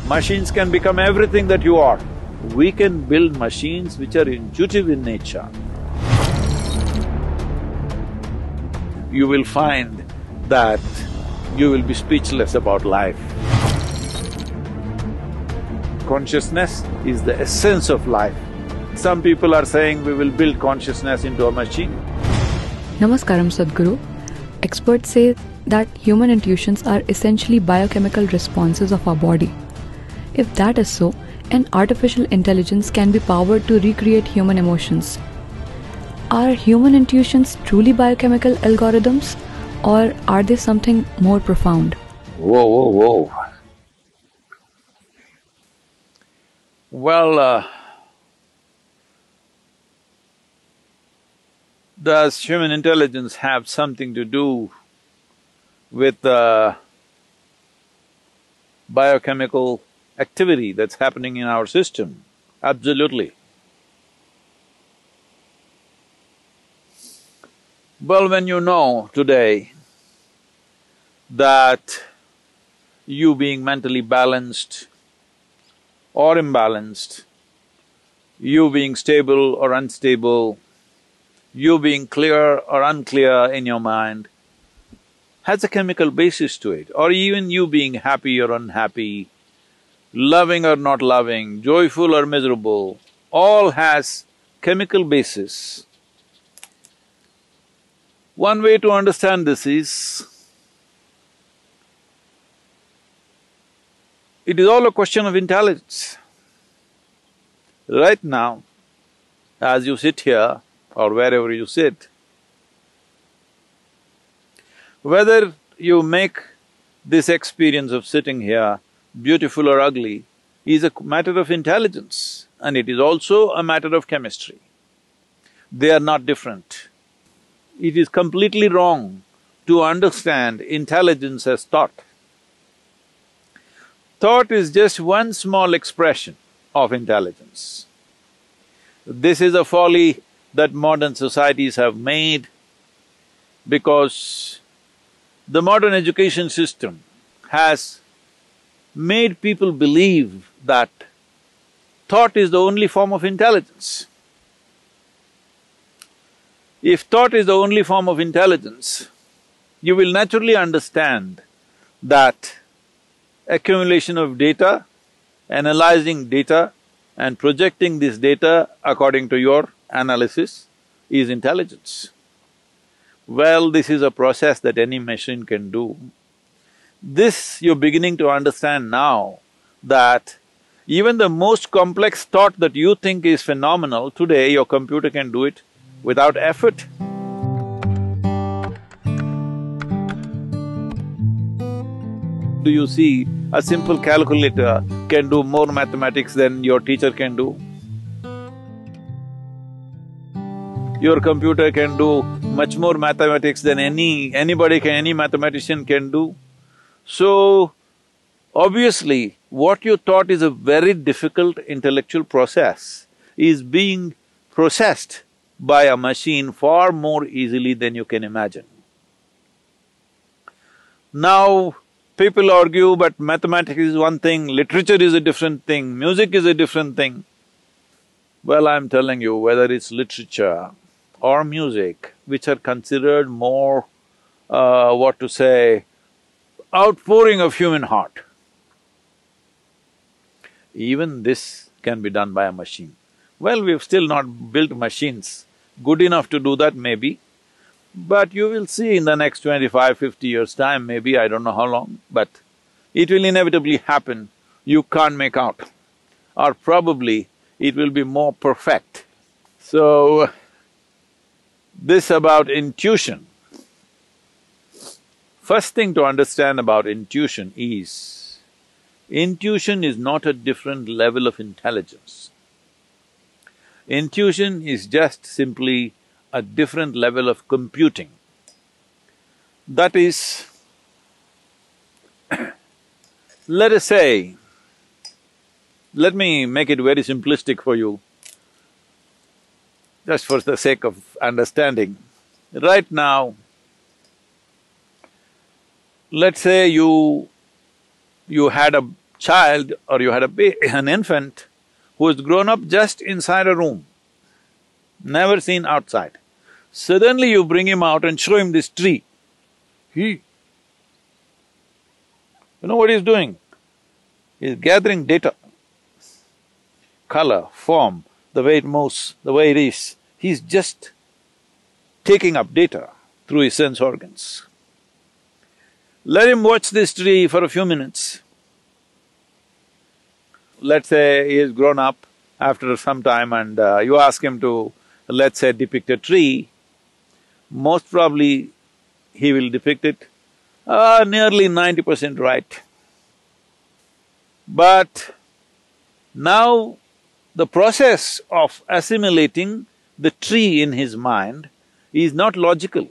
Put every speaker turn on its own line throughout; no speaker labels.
Machines can become everything that you are. We can build machines which are intuitive in nature. You will find that you will be speechless about life. Consciousness is the essence of life. Some people are saying we will build consciousness into a machine.
Namaskaram, Sadhguru. Experts say that human intuitions are essentially biochemical responses of our body. If that is so, an artificial intelligence can be powered to recreate human emotions. Are human intuitions truly biochemical algorithms, or are they something more profound?
Whoa. Well, does human intelligence have something to do with biochemical activity that's happening in our system? Absolutely. Well, when you know today that you being mentally balanced or imbalanced, you being stable or unstable, you being clear or unclear in your mind, has a chemical basis to it, or even you being happy or unhappy, loving or not loving, joyful or miserable, all has chemical basis. One way to understand this is, it is all a question of intelligence. Right now, as you sit here or wherever you sit, whether you make this experience of sitting here beautiful or ugly is a matter of intelligence, and it is also a matter of chemistry. They are not different. It is completely wrong to understand intelligence as thought. Thought is just one small expression of intelligence. This is a folly that modern societies have made because the modern education system has made people believe that thought is the only form of intelligence. If thought is the only form of intelligence, you will naturally understand that accumulation of data, analyzing data and projecting this data according to your analysis is intelligence. Well, this is a process that any machine can do. This you're beginning to understand now, that even the most complex thought that you think is phenomenal, today your computer can do it without effort. Do you see, a simple calculator can do more mathematics than your teacher can do? Your computer can do much more mathematics than any mathematician can do. So, obviously, what you thought is a very difficult intellectual process is being processed by a machine far more easily than you can imagine. Now, people argue, but mathematics is one thing, literature is a different thing, music is a different thing. Well, I'm telling you, whether it's literature or music, which are considered more, outpouring of human heart, even this can be done by a machine. Well, we've still not built machines good enough to do that, maybe, but you will see in the next 25, 50 years' time, maybe, I don't know how long, but it will inevitably happen, you can't make out, or probably it will be more perfect. So, this about intuition. First thing to understand about intuition is not a different level of intelligence. Intuition is just simply a different level of computing. That is, let us say, let me make it very simplistic for you, just for the sake of understanding. Right now, let's say you had a child or you had an infant who has grown up just inside a room, never seen outside. Suddenly you bring him out and show him this tree. You know what he's doing? He's gathering data, color, form, the way it moves, the way it is. He's just taking up data through his sense organs. Let him watch this tree for a few minutes. Let's say he has grown up after some time and you ask him to, let's say, depict a tree, most probably he will depict it nearly 90% right. But now the process of assimilating the tree in his mind is not logical.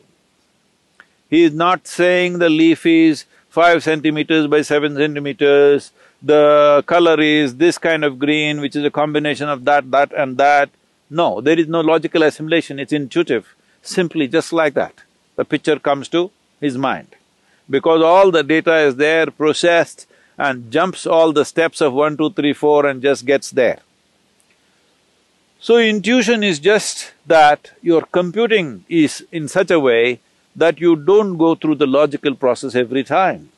He is not saying the leaf is 5 centimeters by 7 centimeters, the color is this kind of green which is a combination of that, that and that. No, there is no logical assimilation, it's intuitive, simply just like that. The picture comes to his mind. Because all the data is there, processed and jumps all the steps of 1, 2, 3, 4 and just gets there. So intuition is just that your computing is in such a way that you don't go through the logical process every time.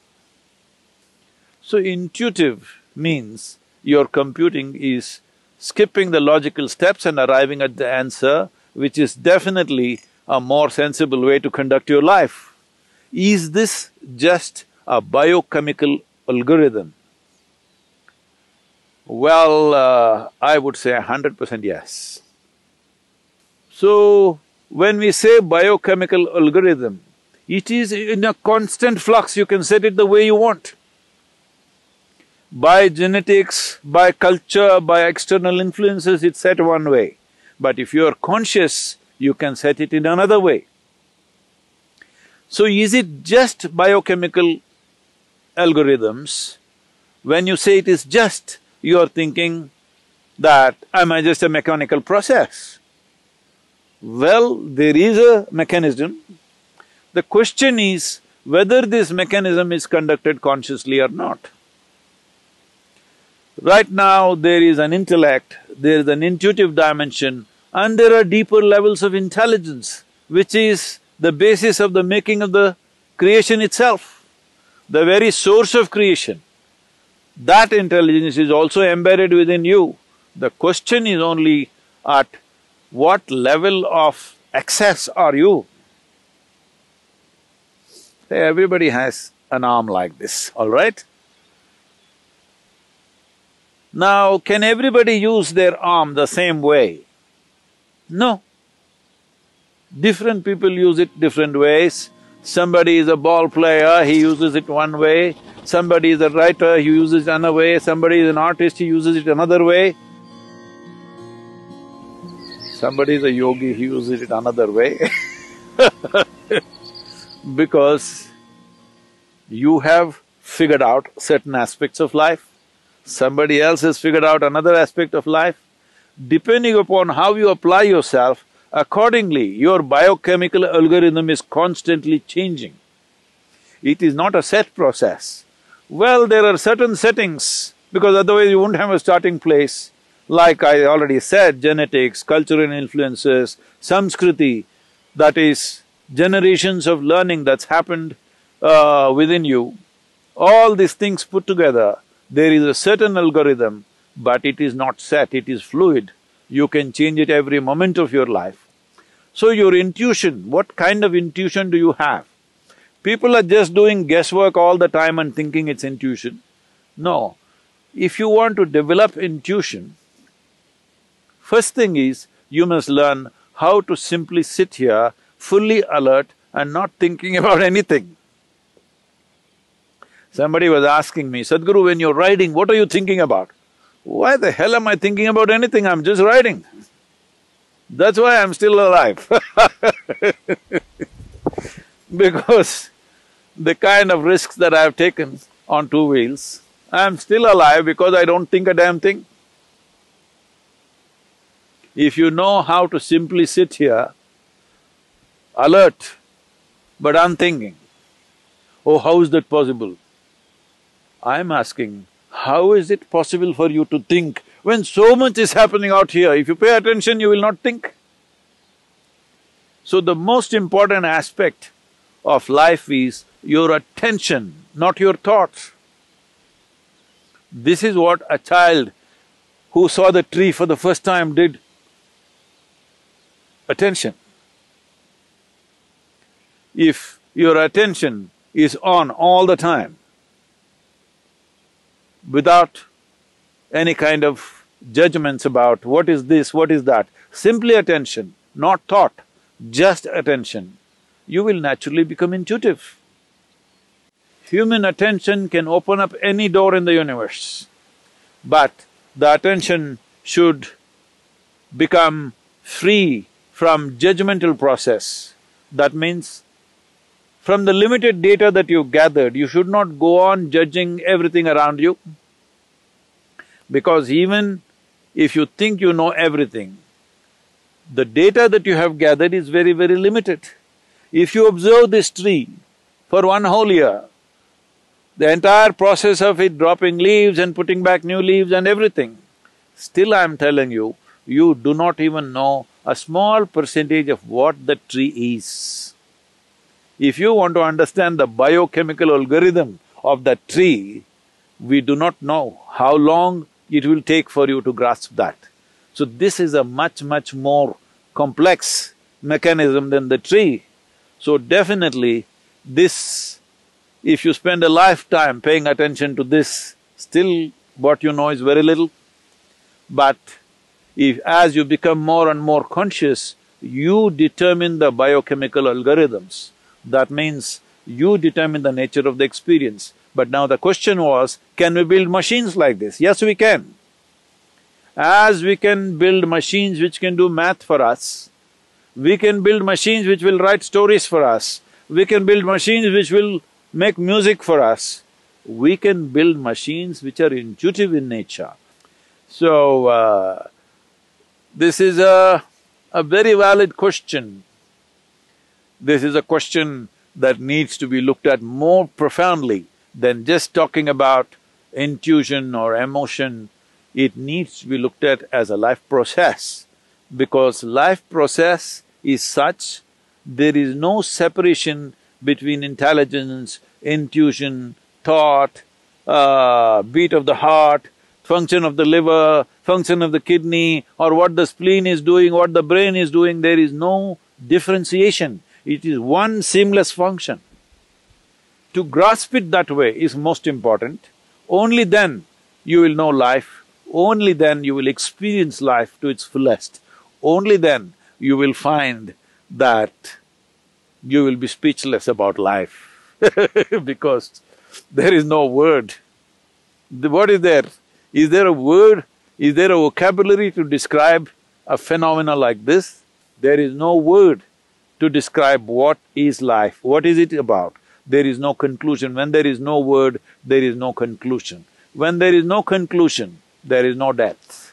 So intuitive means your computing is skipping the logical steps and arriving at the answer, which is definitely a more sensible way to conduct your life. Is this just a biochemical algorithm? Well, I would say 100% yes. So, when we say biochemical algorithm, it is in a constant flux, you can set it the way you want. By genetics, by culture, by external influences, it's set one way. But if you are conscious, you can set it in another way. So is it just biochemical algorithms? When you say it is just, you are thinking that, am I just a mechanical process? Well, there is a mechanism. The question is whether this mechanism is conducted consciously or not. Right now, there is an intellect, there is an intuitive dimension, and there are deeper levels of intelligence, which is the basis of the making of the creation itself, the very source of creation. That intelligence is also embedded within you. The question is only at what level of access are you? Say, everybody has an arm like this, all right? Now, can everybody use their arm the same way? No. Different people use it different ways. Somebody is a ball player, he uses it one way. Somebody is a writer, he uses it another way. Somebody is an artist, he uses it another way. Somebody is a yogi, he uses it another way because you have figured out certain aspects of life, somebody else has figured out another aspect of life. Depending upon how you apply yourself, accordingly, your biochemical algorithm is constantly changing. It is not a set process. Well, there are certain settings, because otherwise you won't have a starting place. Like I already said, genetics, cultural influences, samskriti, that is generations of learning that's happened within you. All these things put together, there is a certain algorithm, but it is not set, it is fluid. You can change it every moment of your life. So your intuition, what kind of intuition do you have? People are just doing guesswork all the time and thinking it's intuition. No, if you want to develop intuition, first thing is, you must learn how to simply sit here, fully alert and not thinking about anything. Somebody was asking me, Sadhguru, when you're riding, what are you thinking about? Why the hell am I thinking about anything? I'm just riding. That's why I'm still alive because the kind of risks that I've taken on 2 wheels, I'm still alive because I don't think a damn thing. If you know how to simply sit here, alert but unthinking, oh, how is that possible? I'm asking, How is it possible for you to think when so much is happening out here? If you pay attention, you will not think. So the most important aspect of life is your attention, not your thoughts. This is what a child who saw the tree for the first time did. Attention. If your attention is on all the time, without any kind of judgments about what is this, what is that, simply attention, not thought, just attention, you will naturally become intuitive. Human attention can open up any door in the universe, but the attention should become free from judgmental process. That means, from the limited data that you've gathered, you should not go on judging everything around you. Because even if you think you know everything, the data that you have gathered is very, very limited. If you observe this tree for 1 whole year, the entire process of it dropping leaves and putting back new leaves and everything, still I'm telling you, you do not even know a small percentage of what the tree is. If you want to understand the biochemical algorithm of that tree, we do not know how long it will take for you to grasp that. So this is a much, much more complex mechanism than the tree. So definitely this, if you spend a lifetime paying attention to this, still what you know is very little. But if as you become more and more conscious, you determine the biochemical algorithms. That means you determine the nature of the experience. But now the question was, can we build machines like this? Yes, we can. As we can build machines which can do math for us, we can build machines which will write stories for us, we can build machines which will make music for us, we can build machines which are intuitive in nature. So, this is a very valid question. This is a question that needs to be looked at more profoundly than just talking about intuition or emotion. It needs to be looked at as a life process, because life process is such, there is no separation between intelligence, intuition, thought, beat of the heart, function of the liver, function of the kidney, or what the spleen is doing, what the brain is doing, there is no differentiation. It is one seamless function. To grasp it that way is most important. Only then you will know life, only then you will experience life to its fullest. Only then you will find that you will be speechless about life because there is no word. What is there? Is there a word? Is there a vocabulary to describe a phenomena like this? There is no word to describe what is life, what is it about. There is no conclusion. When there is no word, there is no conclusion. When there is no conclusion, there is no death.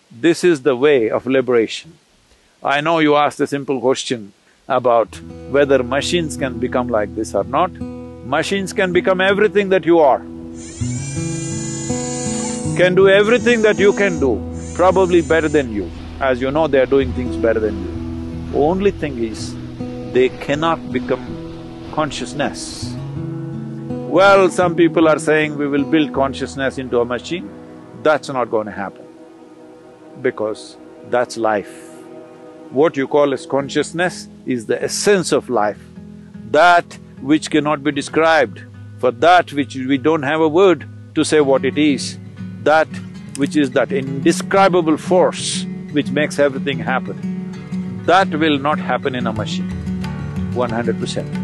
This is the way of liberation. I know you asked a simple question about whether machines can become like this or not. Machines can become everything that you are, can do everything that you can do, probably better than you. As you know, they are doing things better than you. Only thing is, they cannot become consciousness. Well, some people are saying we will build consciousness into a machine. That's not going to happen, because that's life. What you call as consciousness is the essence of life, that which cannot be described, for that which we don't have a word to say what it is, that which is that indescribable force which makes everything happen. That will not happen in a machine, 100%.